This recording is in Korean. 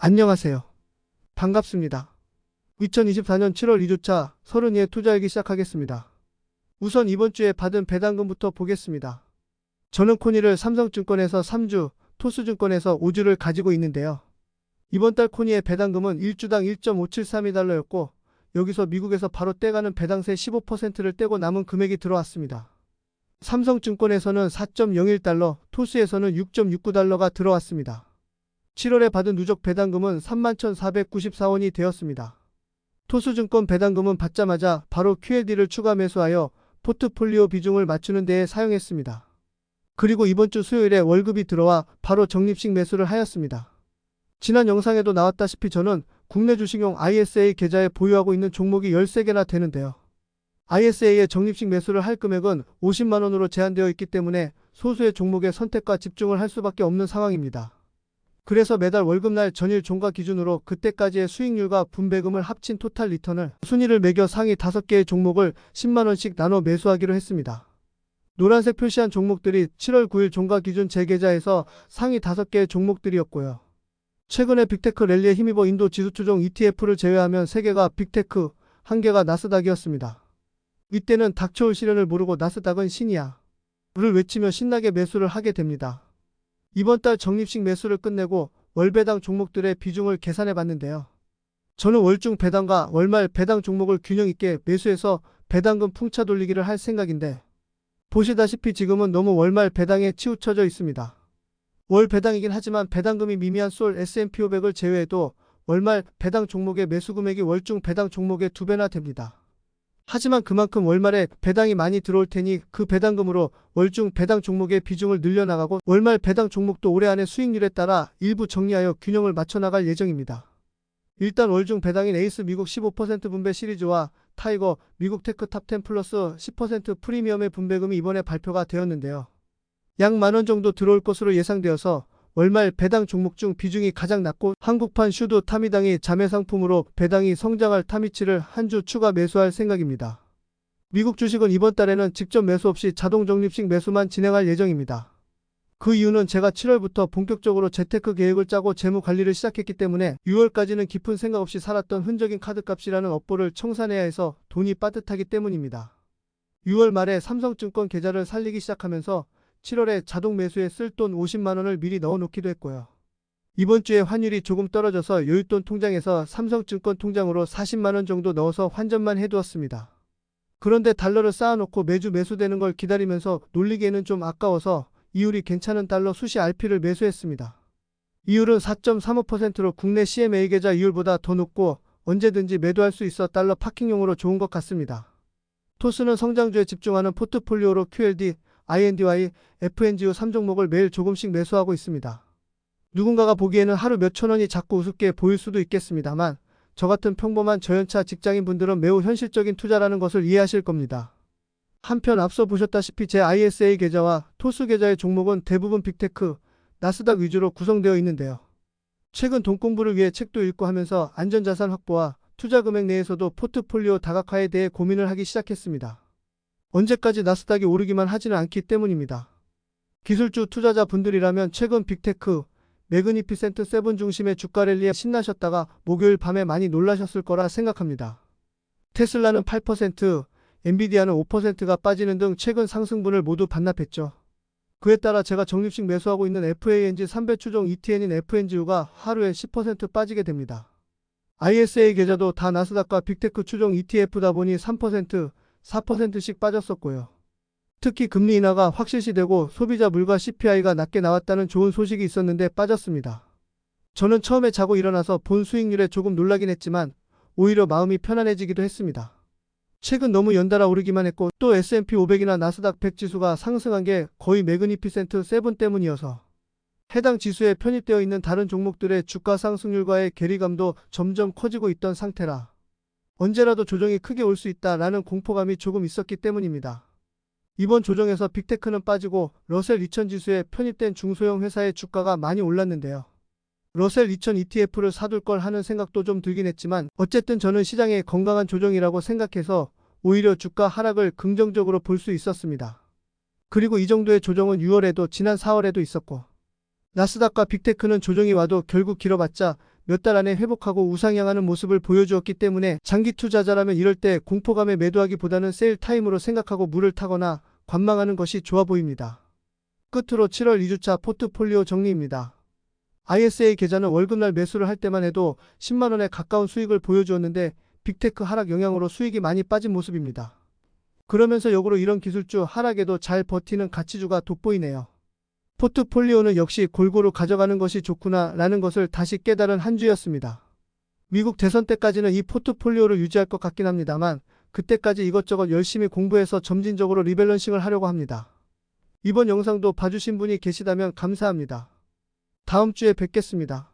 안녕하세요. 반갑습니다. 2024년 7월 2주차 32회 투자일기 시작하겠습니다. 우선 이번 주에 받은 배당금부터 보겠습니다. 저는 코니를 삼성증권에서 3주, 토스증권에서 5주를 가지고 있는데요. 이번 달 코니의 배당금은 1주당 1.573달러였고 여기서 미국에서 바로 떼가는 배당세 15%를 떼고 남은 금액이 들어왔습니다. 삼성증권에서는 4.01달러, 토스에서는 6.69달러가 들어왔습니다. 7월에 받은 누적 배당금은 31,494원이 되었습니다. 토스증권 배당금은 받자마자 바로 QLD를 추가 매수하여 포트폴리오 비중을 맞추는 데에 사용했습니다. 그리고 이번 주 수요일에 월급이 들어와 바로 적립식 매수를 하였습니다. 지난 영상에도 나왔다시피 저는 국내 주식용 ISA 계좌에 보유하고 있는 종목이 13개나 되는데요. ISA에 적립식 매수를 할 금액은 50만원으로 제한되어 있기 때문에 소수의 종목의 선택과 집중을 할 수밖에 없는 상황입니다. 그래서 매달 월급날 전일 종가 기준으로 그때까지의 수익률과 분배금을 합친 토탈 리턴을 순위를 매겨 상위 5개의 종목을 10만원씩 나눠 매수하기로 했습니다. 노란색 표시한 종목들이 7월 9일 종가 기준 제 계좌에서 상위 5개의 종목들이었고요. 최근에 빅테크 랠리에 힘입어 인도 지수추종 ETF를 제외하면 3개가 빅테크, 1개가 나스닥이었습니다. 이때는 닥쳐올 시련을 모르고 나스닥은 신이야 를 외치며 신나게 매수를 하게 됩니다. 이번 달 적립식 매수를 끝내고 월배당 종목들의 비중을 계산해 봤는데요. 저는 월중 배당과 월말 배당 종목을 균형 있게 매수해서 배당금 풍차 돌리기를 할 생각인데 보시다시피 지금은 너무 월말 배당에 치우쳐져 있습니다. 월 배당이긴 하지만 배당금이 미미한 솔 S&P 500을 제외해도 월말 배당 종목의 매수 금액이 월중 배당 종목의 2배나 됩니다. 하지만 그만큼 월말에 배당이 많이 들어올 테니 그 배당금으로 월중 배당 종목의 비중을 늘려나가고 월말 배당 종목도 올해 안에 수익률에 따라 일부 정리하여 균형을 맞춰나갈 예정입니다. 일단 월중 배당인 에이스 미국 15% 분배 시리즈와 타이거 미국 테크 탑10 플러스 10% 프리미엄의 분배금이 이번에 발표가 되었는데요. 약 만원 정도 들어올 것으로 예상되어서 월말 배당 종목 중 비중이 가장 낮고 한국판 슈도 타미당이 자매 상품으로 배당이 성장할 타미치를 한 주 추가 매수할 생각입니다. 미국 주식은 이번 달에는 직접 매수 없이 자동 적립식 매수만 진행할 예정입니다. 그 이유는 제가 7월부터 본격적으로 재테크 계획을 짜고 재무 관리를 시작했기 때문에 6월까지는 깊은 생각 없이 살았던 흔적인 카드값이라는 업보를 청산해야 해서 돈이 빠듯하기 때문입니다. 6월 말에 삼성증권 계좌를 살리기 시작하면서 7월에 자동 매수에 쓸 돈 50만원을 미리 넣어놓기도 했고요. 이번 주에 환율이 조금 떨어져서 여윳돈 통장에서 삼성증권 통장으로 40만원 정도 넣어서 환전만 해두었습니다. 그런데 달러를 쌓아놓고 매주 매수되는 걸 기다리면서 놀리기에는 좀 아까워서 이율이 괜찮은 달러 수시 RP를 매수했습니다. 이율은 4.35%로 국내 CMA 계좌 이율보다 더 높고 언제든지 매도할 수 있어 달러 파킹용으로 좋은 것 같습니다. 토스는 성장주에 집중하는 포트폴리오로 QLD, INDY, FNGU 3종목을 매일 조금씩 매수하고 있습니다. 누군가가 보기에는 하루 몇천 원이 자꾸 우습게 보일 수도 있겠습니다만 저 같은 평범한 저연차 직장인분들은 매우 현실적인 투자라는 것을 이해하실 겁니다. 한편 앞서 보셨다시피 제 ISA 계좌와 토스 계좌의 종목은 대부분 빅테크, 나스닥 위주로 구성되어 있는데요. 최근 돈 공부를 위해 책도 읽고 하면서 안전자산 확보와 투자 금액 내에서도 포트폴리오 다각화에 대해 고민을 하기 시작했습니다. 언제까지 나스닥이 오르기만 하지는 않기 때문입니다. 기술주 투자자 분들이라면 최근 빅테크, 매그니피센트 7 중심의 주가 랠리에 신나셨다가 목요일 밤에 많이 놀라셨을 거라 생각합니다. 테슬라는 8%, 엔비디아는 5%가 빠지는 등 최근 상승분을 모두 반납했죠. 그에 따라 제가 적립식 매수하고 있는 FANG 3배 추종 ETN인 FNGU가 하루에 10% 빠지게 됩니다. ISA 계좌도 다 나스닥과 빅테크 추종 ETF다 보니 3%, 4%씩 빠졌었고요. 특히 금리 인하가 확실시되고 소비자 물가 CPI가 낮게 나왔다는 좋은 소식이 있었는데 빠졌습니다. 저는 처음에 자고 일어나서 본 수익률에 조금 놀라긴 했지만 오히려 마음이 편안해지기도 했습니다. 최근 너무 연달아 오르기만 했고 또 S&P 500이나 나스닥 100 지수가 상승한 게 거의 매그니피센트 7 때문이어서 해당 지수에 편입되어 있는 다른 종목들의 주가 상승률과의 괴리감도 점점 커지고 있던 상태라 언제라도 조정이 크게 올 수 있다라는 공포감이 조금 있었기 때문입니다. 이번 조정에서 빅테크는 빠지고 러셀 2000 지수에 편입된 중소형 회사의 주가가 많이 올랐는데요. 러셀 2000 ETF를 사둘 걸 하는 생각도 좀 들긴 했지만 어쨌든 저는 시장의 건강한 조정이라고 생각해서 오히려 주가 하락을 긍정적으로 볼 수 있었습니다. 그리고 이 정도의 조정은 6월에도 지난 4월에도 있었고 나스닥과 빅테크는 조정이 와도 결국 길어봤자 몇 달 안에 회복하고 우상향하는 모습을 보여주었기 때문에 장기 투자자라면 이럴 때 공포감에 매도하기보다는 세일 타임으로 생각하고 물을 타거나 관망하는 것이 좋아 보입니다. 끝으로 7월 2주차 포트폴리오 정리입니다. ISA 계좌는 월급날 매수를 할 때만 해도 10만원에 가까운 수익을 보여주었는데 빅테크 하락 영향으로 수익이 많이 빠진 모습입니다. 그러면서 역으로 이런 기술주 하락에도 잘 버티는 가치주가 돋보이네요. 포트폴리오는 역시 골고루 가져가는 것이 좋구나 라는 것을 다시 깨달은 한 주였습니다. 미국 대선 때까지는 이 포트폴리오를 유지할 것 같긴 합니다만 그때까지 이것저것 열심히 공부해서 점진적으로 리밸런싱을 하려고 합니다. 이번 영상도 봐주신 분이 계시다면 감사합니다. 다음 주에 뵙겠습니다.